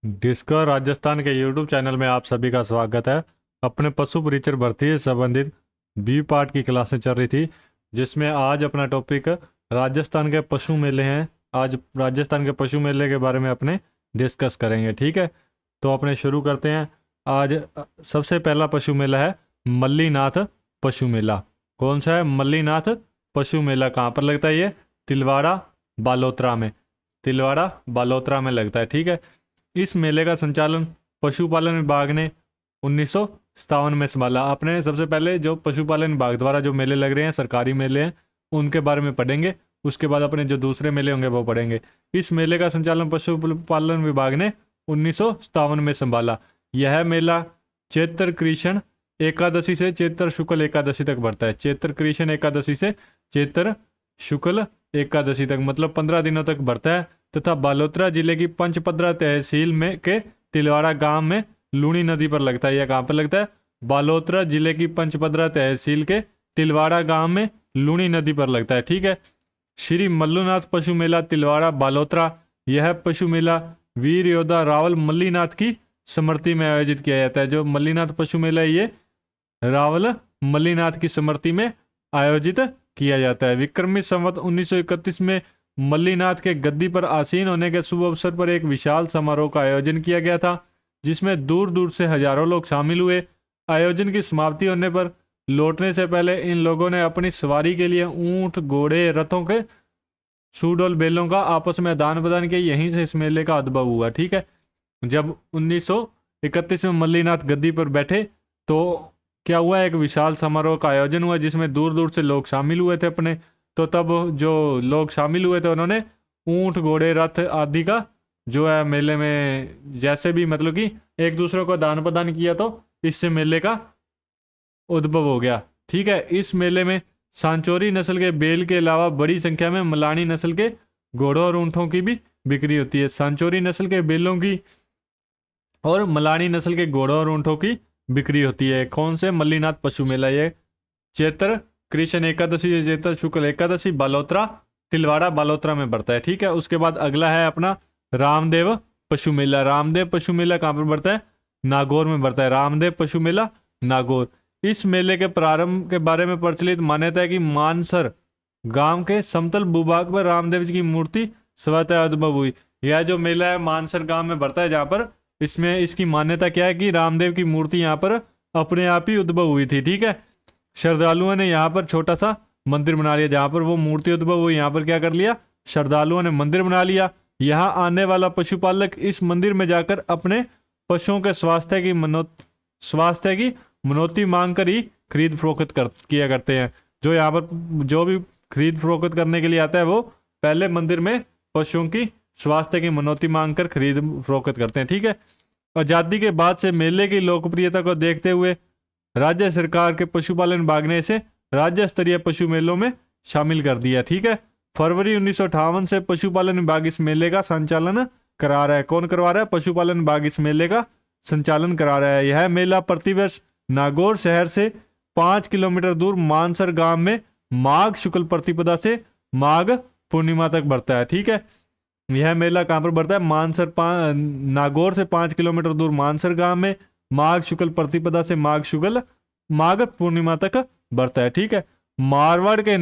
Discover Rajasthan के YouTube channel में आप सभी का स्वागत है। अपने पशु परिचर भर्ती से संबंधित बी पार्ट की क्लासें चल रही थी, जिसमें आज अपना टॉपिक राजस्थान के पशु मेले हैं। आज राजस्थान के पशु मेले के बारे में अपने डिस्कस करेंगे। ठीक है, तो अपने शुरू करते हैं। आज सबसे पहला पशु मेला है मल्लीनाथ पशु मेला। कौन सा है? मल्लीनाथ पशु मेला। कहाँ पर लगता है ये? तिलवाड़ा बालोतरा में। तिलवाड़ा बालोतरा में लगता है। ठीक है, इस मेले का संचालन पशुपालन विभाग ने 1957 में संभाला। अपने सबसे पहले जो पशुपालन विभाग द्वारा जो मेले लग रहे हैं, सरकारी मेले हैं, उनके बारे में पढ़ेंगे। उसके बाद अपने जो दूसरे मेले होंगे वो पढ़ेंगे। इस मेले का संचालन पशुपालन विभाग ने 1957 में संभाला। यह मेला चैत्र कृष्ण एकादशी से चैत्र शुक्ल एकादशी तक बढ़ता है। चैत्र कृष्ण एकादशी से चैत्र शुक्ल एकादशी तक, मतलब 15 दिनों तक बढ़ता है। तथा बालोतरा जिले की पंचपदरा तहसील में के तिलवाड़ा गांव में लूणी नदी पर लगता है। यह कहाँ पर लगता है? बालोतरा जिले की पंचपदरा तहसील के तिलवाड़ा गांव में लूणी नदी पर लगता है। ठीक है, श्री मल्लूनाथ पशु मेला तिलवाड़ा बालोतरा। यह पशु मेला वीर योद्धा रावल मल्लीनाथ की स्मृति में आयोजित किया जाता है। जो मल्लीनाथ पशु मेला है, ये रावल मल्लीनाथ की स्मृति में आयोजित किया जाता है। विक्रमी संवत 1931 में मल्लीनाथ के गद्दी पर आसीन होने के शुभ अवसर पर एक विशाल समारोह का आयोजन किया गया था, जिसमें दूर दूर से हजारों लोग शामिल हुए। आयोजन की समाप्ति होने पर लौटने से पहले इन लोगों ने अपनी सवारी के लिए ऊंट, घोड़े, रथों के सूडोल बैलों का आपस में आदान प्रदान किया। यहीं से इस मेले का उद्भव हुआ। ठीक है, जब 1931 में मल्लीनाथ गद्दी पर बैठे तो क्या हुआ? एक विशाल समारोह का आयोजन हुआ, जिसमें दूर दूर से लोग शामिल हुए थे अपने। तो तब जो लोग शामिल हुए थे, उन्होंने ऊंट, घोड़े, रथ आदि का जो है मेले में जैसे भी मतलब कि एक दूसरे को दान प्रदान किया, तो इससे मेले का उद्भव हो गया। ठीक है, इस मेले में सांचौरी नस्ल के बैल के अलावा बड़ी संख्या में मलानी नस्ल के घोड़ों और ऊंटों की भी बिक्री होती है। सांचौरी नस्ल के बैलों की और मलानी नस्ल के घोड़ों और ऊंटों की बिक्री होती है। कौन से? मल्लीनाथ पशु मेला। ये चैत्र कृष्ण एकादशी, चैत्र शुक्ल एकादशी, बालोतरा, तिलवाड़ा बालोतरा में बढ़ता है। ठीक है, उसके बाद अगला है अपना रामदेव पशु मेला। रामदेव पशु मेला कहाँ पर बढ़ता है? नागौर में बढ़ता है। रामदेव पशु मेला नागौर। इस मेले के प्रारंभ के बारे में प्रचलित मान्यता है कि मानसर गांव के समतल भूभाग पर रामदेव जी की मूर्ति स्वतः उद्भव हुई। यह जो मेला है मानसर गांव में बढ़ता है, जहाँ पर इसमें इसकी मान्यता क्या है कि रामदेव की मूर्ति यहाँ पर अपने आप ही उद्भव हुई थी। ठीक है, श्रद्धालुओं ने यहाँ पर छोटा सा मंदिर बना लिया। जहाँ पर वो मूर्ति उद्भव हुई, यहाँ पर क्या कर लिया? श्रद्धालुओं ने मंदिर बना लिया। यहाँ आने वाला पशुपालक इस मंदिर में जाकर अपने पशुओं के स्वास्थ्य की मनौती मांग कर ही खरीद फरोख्त किया करते हैं। जो यहाँ पर जो भी खरीद फरोख्त करने के लिए आता है, वो पहले मंदिर में पशुओं की स्वास्थ्य की मनौती मांग कर खरीद फरोख्त करते हैं। ठीक है, आज़ादी के बाद से मेले की लोकप्रियता को देखते हुए राज्य सरकार के पशुपालन विभाग ने इसे राज्य स्तरीय पशु मेलों में शामिल कर दिया। ठीक है, फरवरी 1958 से पशुपालन विभाग इस मेले का संचालन करा रहा है। कौन करवा रहा है? पशुपालन विभाग इस मेले का संचालन करा रहा है। यह मेला प्रतिवर्ष नागौर शहर से 5 किलोमीटर दूर मानसर गांव में माघ शुक्ल प्रतिपदा से माघ पूर्णिमा तक बढ़ता है। ठीक है, यह मेला कहाँ पर बढ़ता है? नागौर से 5 किलोमीटर दूर मानसर गांव में माघ शुक्ल प्रतिपदा से माघ पूर्णिमा तक बढ़ता है। ठीक है, मारवाड़ के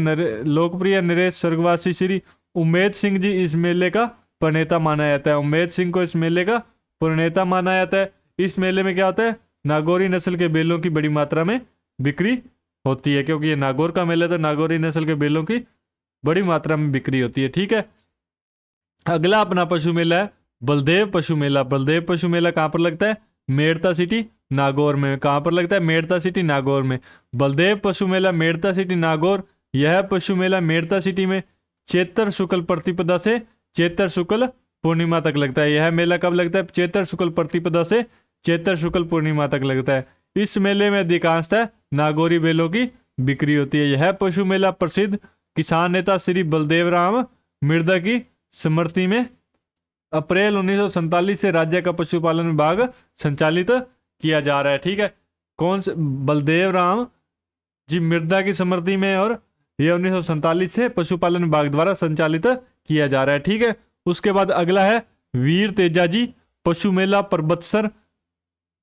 लोकप्रिय नरेश स्वर्गवासी श्री उमेद सिंह जी इस मेले का प्रणेता माना जाता है। उमेद सिंह को इस मेले का प्रणेता माना जाता है। इस मेले में क्या होता है? नागौरी नस्ल के बैलों की बड़ी मात्रा में बिक्री होती है, क्योंकि ये नागौर का मेला, तो नागौरी नस्ल के बैलों की बड़ी मात्रा में बिक्री होती है। ठीक है, अगला अपना पशु मेला है बलदेव पशु मेला। बलदेव पशु मेला कहाँ पर लगता है? मेड़ता सिटी नागौर में। कहाँ पर लगता है? मेड़ता सिटी नागौर में। बलदेव पशु मेला मेड़ता सिटी नागौर। यह पशु मेला मेड़ता सिटी में चैत्र शुक्ल प्रतिपदा से चैत्र शुक्ल पूर्णिमा तक लगता है। यह मेला कब लगता है? चैत्र शुक्ल प्रतिपदा से चैत्र शुक्ल पूर्णिमा तक लगता है। इस मेले में अधिकांशतः नागौरी बैलों की बिक्री होती है। यह पशु मेला प्रसिद्ध किसान नेता श्री बलदेव राम मिर्दा की स्मृति में अप्रैल 1947 से राज्य का पशुपालन विभाग संचालित किया जा रहा है। ठीक है, कौन से? बलदेव राम जी मिर्दा की स्मृति में, और यह 1947 से पशुपालन विभाग द्वारा संचालित किया जा रहा है। ठीक है, उसके बाद अगला है वीर तेजा जी पशु मेला परबतसर,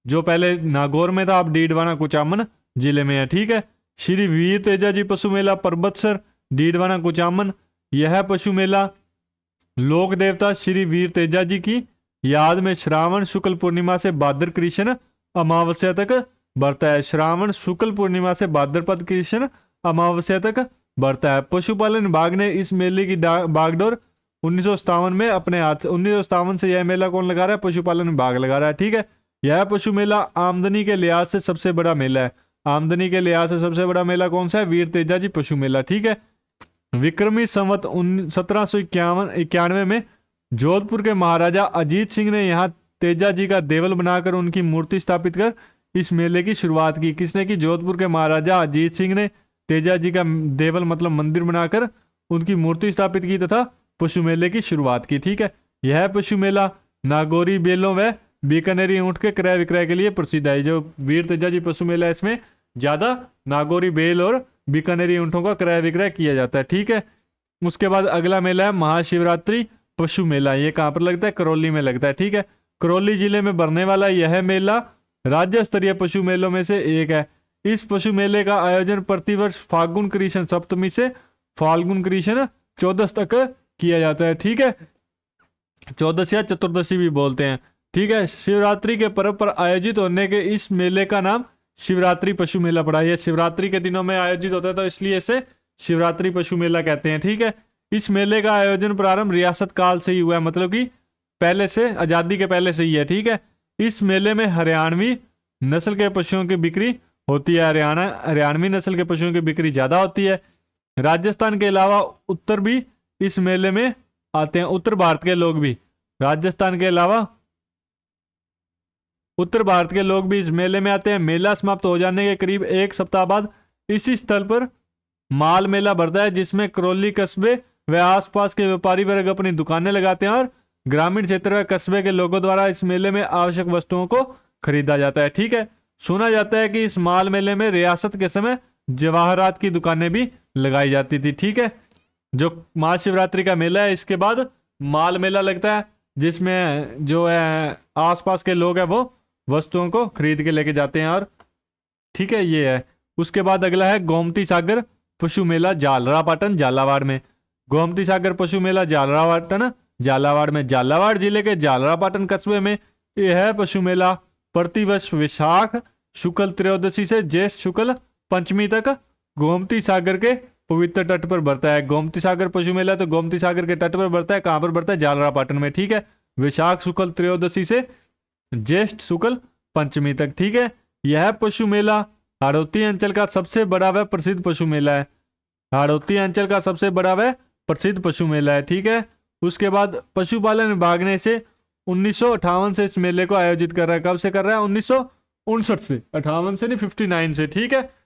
जो पहले नागौर में था, अब डीडवाना कुचामन जिले में है। ठीक है। श्री वीर तेजा जी पशु मेला परबतसर, डीडवाना कुचामन। यह पशु मेला लोक देवता श्री वीर तेजा जी की याद में श्रावण शुक्ल पूर्णिमा से भाद्र कृष्ण अमावस्या तक बढ़ता है। श्रावण शुक्ल पूर्णिमा से भाद्रपद कृष्ण अमावस्या तक बढ़ता है। पशुपालन विभाग ने इस मेले की बागडोर 1957 में अपने हाथ, 1957 से यह मेला कौन लगा रहा है? पशुपालन विभाग लगा रहा है। ठीक है। यह पशु मेला आमदनी के लिहाज से सबसे बड़ा मेला है। आमदनी के लिहाज से सबसे बड़ा मेला कौन सा है? वीर तेजा जी पशु मेला। ठीक है। विक्रमी संवत 1791 में जोधपुर के महाराजा अजीत सिंह ने यहाँ तेजा जी का देवल बनाकर उनकी मूर्ति स्थापित कर इस मेले की शुरुआत की। किसने की? जोधपुर के महाराजा अजीत सिंह ने तेजा जी का देवल मतलब मंदिर बनाकर उनकी मूर्ति स्थापित की तथा पशु मेले की शुरुआत की। ठीक है। यह पशु मेला नागौरी बेलों व बीकानेरी ऊंट के क्रय विक्रय के लिए प्रसिद्ध है। जो वीर तेजा जी पशु मेला है, इसमें ज्यादा नागौरी बेल और बीकानेरी ऊंटों का क्रय विक्रय किया जाता है। ठीक है। उसके बाद अगला मेला है महाशिवरात्रि पशु मेला। ये कहां पर लगता है? करौली में लगता है। ठीक है। करौली जिले में बढ़ने वाला यह मेला राज्य स्तरीय पशु मेलों में से एक है। इस पशु मेले का आयोजन प्रतिवर्ष फाल्गुन कृष्ण सप्तमी से फाल्गुन कृष्ण चौदस तक किया जाता है। ठीक है। चौदस या चतुर्दशी भी बोलते हैं। ठीक है। शिवरात्रि के पर्व पर आयोजित होने के इस मेले का नाम शिवरात्रि पशु मेला पड़ा। यह शिवरात्रि के दिनों में आयोजित होता है, तो इसलिए इसे शिवरात्रि पशु मेला कहते हैं। ठीक है। इस मेले का आयोजन प्रारंभ रियासत काल से ही हुआ है, मतलब कि पहले से, आजादी के पहले से ही है। ठीक है। इस मेले में हरियाणवी नस्ल के पशुओं की बिक्री होती है। हरियाणवी नस्ल के पशुओं की बिक्री ज्यादा होती है। राजस्थान के अलावा उत्तर भी इस मेले में आते हैं। उत्तर भारत के लोग भी, राजस्थान के अलावा उत्तर भारत के लोग भी इस मेले में आते हैं। मेला समाप्त हो जाने के करीब एक सप्ताह बाद इसी स्थल पर माल मेला बढ़ता है, जिसमें करौली कस्बे व आसपास के व्यापारी वर्ग अपनी दुकानें लगाते हैं और ग्रामीण क्षेत्र व कस्बे के लोगों द्वारा इस मेले में आवश्यक वस्तुओं को खरीदा जाता है। ठीक है। सुना जाता है कि इस माल मेले में रियासत के समय जवाहरात की दुकानें भी लगाई जाती थी। ठीक है। जो महाशिवरात्रि का मेला है, इसके बाद माल मेला लगता है, जिसमें जो है आसपास के लोग हैं वो वस्तुओं को खरीद के लेके जाते हैं। और ठीक है, ये है। उसके बाद अगला है गोमती सागर पशु मेला झालरापाटन झालावाड़ में। गोमती सागर पशु मेला झालरापाटन झालावाड़ में, झालावाड़ जिले के झालरापाटन कस्बे में यह पशु मेला प्रतिवर्ष विशाख शुक्ल त्रयोदशी से ज्येष्ठ शुक्ल पंचमी तक गोमती सागर के पवित्र तट पर बढ़ता है। गोमती सागर पशु मेला तो गोमती सागर के तट पर बढ़ता है। कहां पर बढ़ता है? झालरापाटन में। ठीक है। विशाख शुक्ल त्रयोदशी से ज्येष्ठ शुक्ल पंचमी तक। ठीक है। यह पशु मेला हाड़ौती अंचल का सबसे बड़ा व प्रसिद्ध पशु मेला है। हाड़ौती अंचल का सबसे बड़ा व प्रसिद्ध पशु मेला है। ठीक है। उसके बाद पशुपालन विभाग ने इसे 1958 से इस मेले को आयोजित कर रहा है। कब से कर रहा है? 1959 से, 58 से नहीं, 59 से। ठीक है।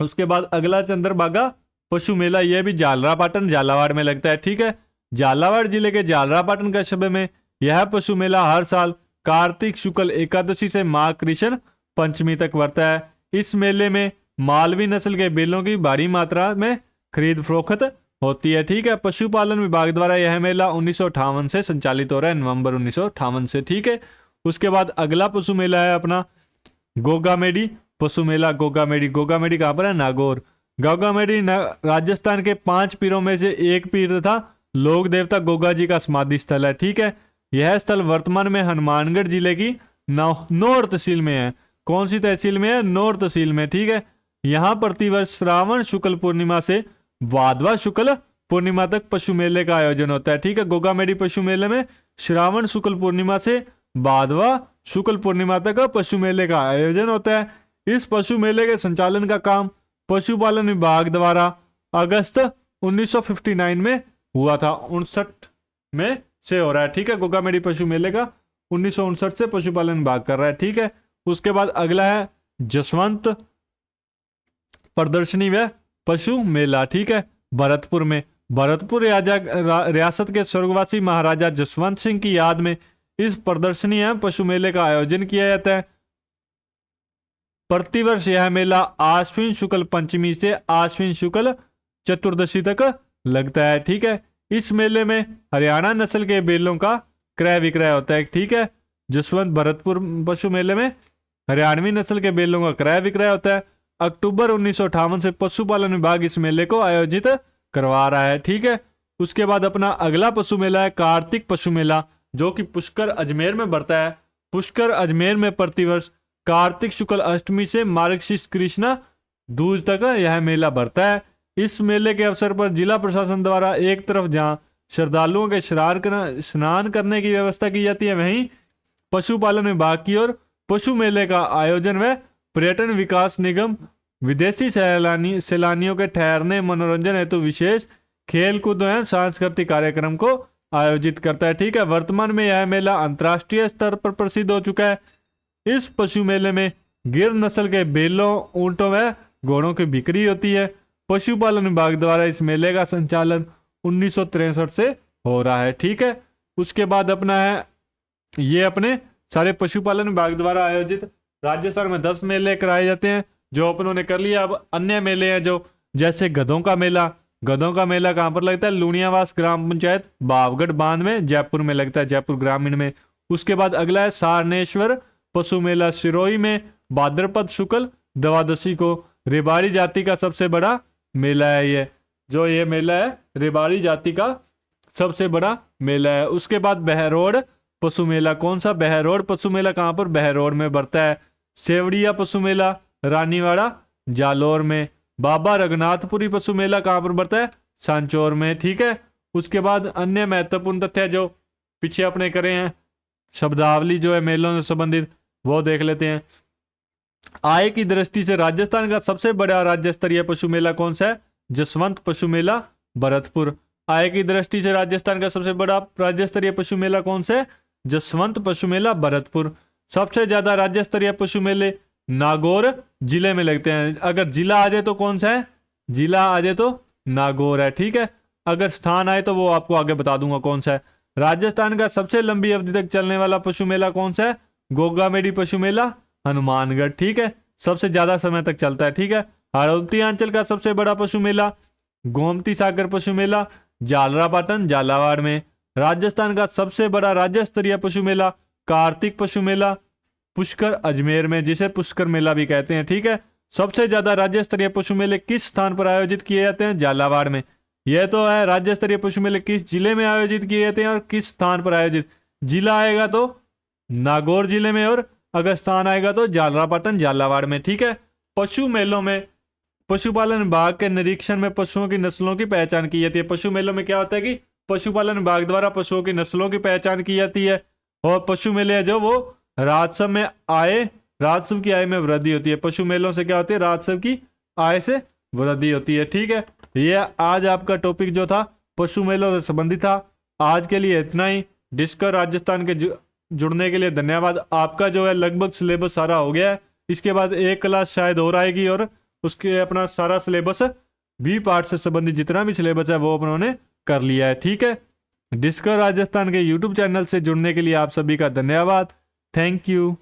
उसके बाद अगला चंद्रभागा पशु मेला, यह भी झालरापाटन झालावाड़ में लगता है। ठीक है। झालावाड़ जिले के झालरापाटन कस्बे में यह पशु मेला हर साल कार्तिक शुक्ल एकादशी से माघ कृष्ण पंचमी तक बढ़ता है। इस मेले में मालवी नस्ल के बैलों की भारी मात्रा में खरीद फरोख्त होती है। ठीक है। पशुपालन विभाग द्वारा यह मेला 1958 से संचालित हो रहा है, नवंबर 1958 से। ठीक है। उसके बाद अगला पशु मेला है अपना गोगामेडी पशु मेला। गोगामेडी कहां पर है? नागौर। गोगामेडी राजस्थान के 5 पीरों में से एक पीर तथा लोक देवता गोगा जी का समाधि स्थल है। ठीक है। यह स्थल वर्तमान में हनुमानगढ़ जिले की नौर तहसील में है। कौन सी तहसील में है? नौर तहसील में। ठीक है। यहाँ प्रतिवर्ष श्रावण शुक्ल पूर्णिमा से भादवा शुक्ल पूर्णिमा तक पशु मेले का आयोजन होता है। ठीक है। गोगामेडी पशु मेले में श्रावण शुक्ल पूर्णिमा से भादवा शुक्ल पूर्णिमा तक पशु मेले का आयोजन होता है। इस पशु मेले के संचालन का काम पशुपालन विभाग द्वारा अगस्त 1959 में हुआ था। 59 में से हो रहा है। ठीक है। गोगामेडी पशु मेले का 1959 से पशुपालन विभाग कर रहा है। ठीक है। उसके बाद अगला है जसवंत प्रदर्शनी व पशु मेला। ठीक है। भरतपुर में, भरतपुर रियासत के स्वर्गवासी महाराजा जसवंत सिंह की याद में इस प्रदर्शनी एवं पशु मेले का आयोजन किया जाता है। प्रतिवर्ष यह मेला आश्विन शुक्ल पंचमी से आश्विन शुक्ल चतुर्दशी तक लगता है। ठीक है। इस मेले में हरियाणा नस्ल के बैलों का क्रय विक्रय होता है, ठीक है। जसवंत भरतपुर पशु मेले में हरियाणवी नस्ल के बैलों का क्रय विक्रय होता है। अक्टूबर 1958 से पशुपालन विभाग इस मेले को आयोजित करवा रहा है, ठीक है। उसके बाद अपना अगला पशु मेला है कार्तिक पशु मेला, जो कि पुष्कर अजमेर में बढ़ता है। पुष्कर अजमेर में प्रतिवर्ष कार्तिक शुक्ल अष्टमी से मार्गशीर्ष कृष्णा दूज तक यह मेला बढ़ता है। इस मेले के अवसर पर जिला प्रशासन द्वारा एक तरफ जहां श्रद्धालुओं के स्नान करने की व्यवस्था की जाती है, वहीं पशुपालन विभाग की ओर पशु मेले का आयोजन व पर्यटन विकास निगम विदेशी सैलानियों के ठहरने मनोरंजन हेतु विशेष खेल कूद एवं सांस्कृतिक कार्यक्रम को आयोजित करता है, ठीक है। वर्तमान में यह मेला अंतर्राष्ट्रीय स्तर पर प्रसिद्ध हो चुका है। इस पशु मेले में गिर नस्ल के बैलों, ऊंटों व घोड़ों की बिक्री होती है। पशुपालन विभाग द्वारा इस मेले का संचालन 1963 से हो रहा है, ठीक है। उसके बाद अपना है ये अपने सारे पशुपालन विभाग द्वारा आयोजित राजस्थान में 10 मेले कराए जाते हैं, जो अपनों ने कर लिया। अब अन्य मेले हैं जो, जैसे गधों का मेला। गधों का मेला कहाँ पर लगता है? लुणियावास ग्राम पंचायत बावगढ़ बांध में, जयपुर में लगता है, जयपुर ग्रामीण में। उसके बाद अगला है सारनेश्वर पशु मेला सिरोही में भाद्रपद शुक्ल द्वादशी को। रेबाड़ी जाति का सबसे बड़ा मेला है ये, जो ये मेला है रेबाड़ी जाति का सबसे बड़ा मेला है। उसके बाद बहरोड पशु मेला। कौन सा? बहरोड पशु मेला कहाँ पर? बहरोड में बढ़ता है। सेवड़िया पशु मेला रानीवाड़ा जालोर में। बाबा रघुनाथपुरी पशु मेला कहाँ पर बढ़ता है? सांचौर में, ठीक है। उसके बाद अन्य महत्वपूर्ण तथ्य जो पीछे अपने करे हैं, शब्दावली जो है मेलों से संबंधित, वो देख लेते हैं। आय की दृष्टि से राजस्थान का सबसे बड़ा राज्य स्तरीय पशु मेला कौन सा है? जसवंत पशु मेला भरतपुर। आय की दृष्टि से राजस्थान का सबसे बड़ा राज्य स्तरीय पशु मेला कौन सा है? जसवंत पशु मेला भरतपुर। सबसे ज्यादा राज्य स्तरीय पशु मेले नागौर जिले में लगते हैं। अगर जिला आ जाए तो कौन सा है? जिला आ जाए तो नागौर है, ठीक है। अगर स्थान आए तो वो आपको आगे बता दूंगा कौन सा है। राजस्थान का सबसे लंबी अवधि तक चलने वाला पशु मेला कौन सा है? गोगामेडी पशु मेला हनुमानगढ़, ठीक है। सबसे ज्यादा समय तक चलता है, ठीक है। हाड़ौती अंचल का सबसे बड़ा पशु मेला गोमती सागर पशु मेला झालरापाटन झालावाड़ में। राजस्थान का सबसे बड़ा राज्य स्तरीय पशु मेला कार्तिक पशु मेला पुष्कर अजमेर में, जिसे पुष्कर मेला भी कहते हैं, ठीक है। सबसे ज्यादा राज्य स्तरीय पशु मेले किस स्थान पर आयोजित किए जाते हैं? झालावाड़ में। यह तो है राज्य स्तरीय पशु मेले किस जिले में आयोजित किए जाते हैं और किस स्थान पर आयोजित। जिला आएगा तो नागौर जिले में और अगर स्थान आएगा तो झालरापाटन झालावाड़ में, ठीक है। पशु मेलों में पशुपालन विभाग के निरीक्षण में पशुओं की नस्लों की पहचान की जाती है। पशु मेलों में क्या होता है कि पशुपालन विभाग द्वारा पशुओं की नस्लों की पहचान की जाती है। और पशु मेले जो वो राजस्व में आय, राजस्व की आय में वृद्धि होती है। पशु मेलों से क्या होती है? राजस्व की आय से वृद्धि होती है, ठीक है। ये आज आपका टॉपिक जो था पशु मेलों से संबंधित था। आज के लिए इतना ही। डिस्कवर राजस्थान के जुड़ने के लिए धन्यवाद। आपका जो है लगभग सिलेबस सारा हो गया है। इसके बाद एक क्लास शायद और आएगी और उसके अपना सारा सिलेबस बी पार्ट से संबंधित जितना भी सिलेबस है वो उन्होंने कर लिया है, ठीक है। डिस्कवर राजस्थान के यूट्यूब चैनल से जुड़ने के लिए आप सभी का धन्यवाद। Thank you.